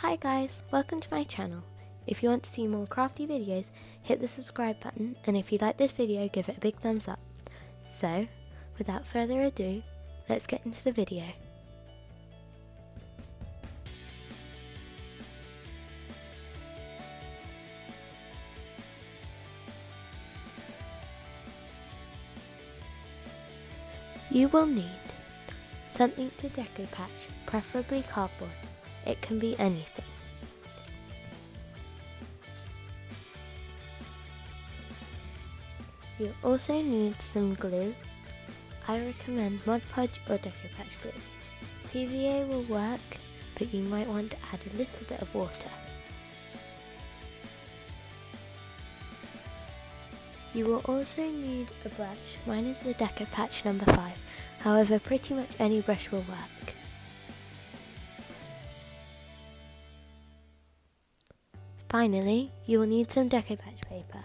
Hi guys, welcome to my channel. If you want to see more crafty videos, hit the subscribe button, and if you like this video, give it a big thumbs up. So, without further ado, let's get into the video. You will need something to deco patch, preferably cardboard. It can be anything. You also need some glue. I recommend Mod Podge or Deco Patch glue. PVA will work, but you might want to add a little bit of water. You will also need a brush. Mine is the Deco Patch number 5. However, pretty much any brush will work. Finally, you will need some Deco Patch paper.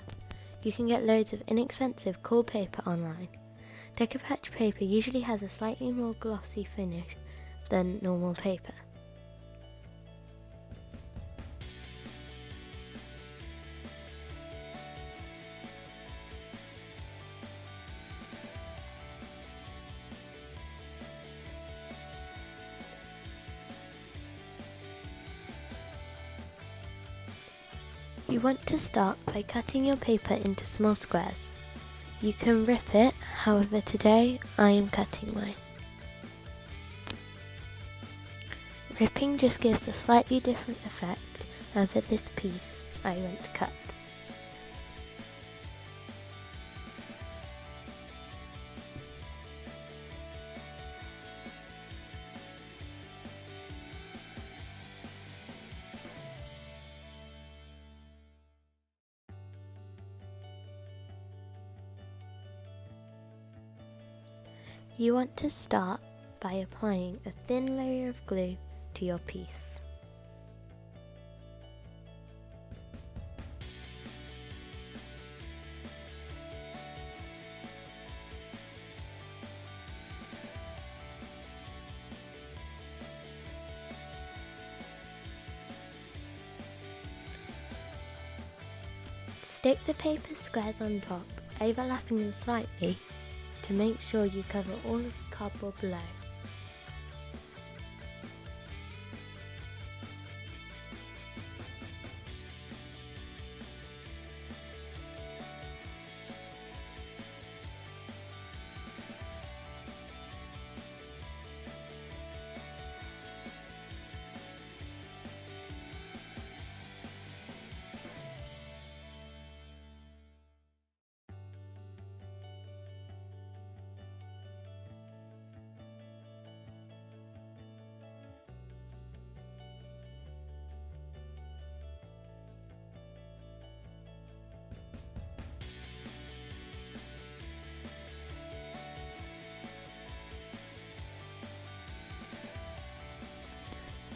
You can get loads of inexpensive cool paper online. Deco Patch paper usually has a slightly more glossy finish than normal paper. You want to start by cutting your paper into small squares. You can rip it, however today I am cutting mine. Ripping just gives a slightly different effect, and for this piece I went to cut. You want to start by applying a thin layer of glue to your piece. Stick the paper squares on top, overlapping them slightly to make sure you cover all of the cardboard below.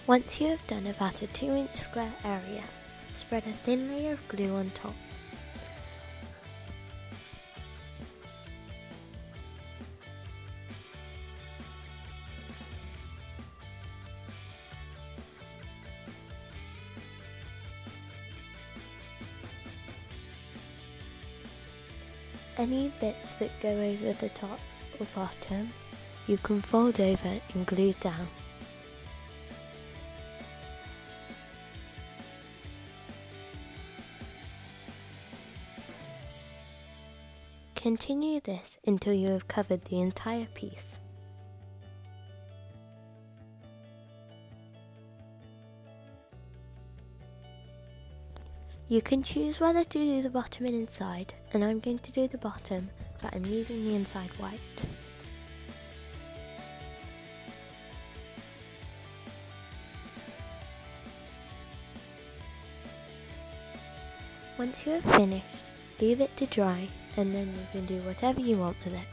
Once you have done about a 2-inch square area, spread a thin layer of glue on top. Any bits that go over the top or bottom, you can fold over and glue down. Continue this until you have covered the entire piece. You can choose whether to do the bottom and inside, and I'm going to do the bottom, but I'm leaving the inside white. Once you have finished, leave it to dry, and then you can do whatever you want with it.